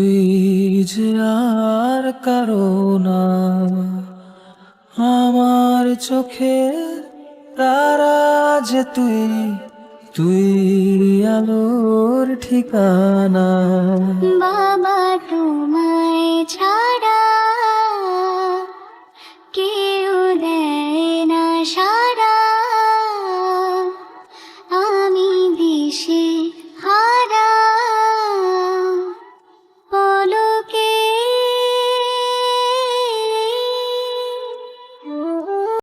তুই যে আর কারো না, আমার চোখে তারা যে তুই, তুই আলোর ঠিকানা। বাবা তোমায় ছাড়া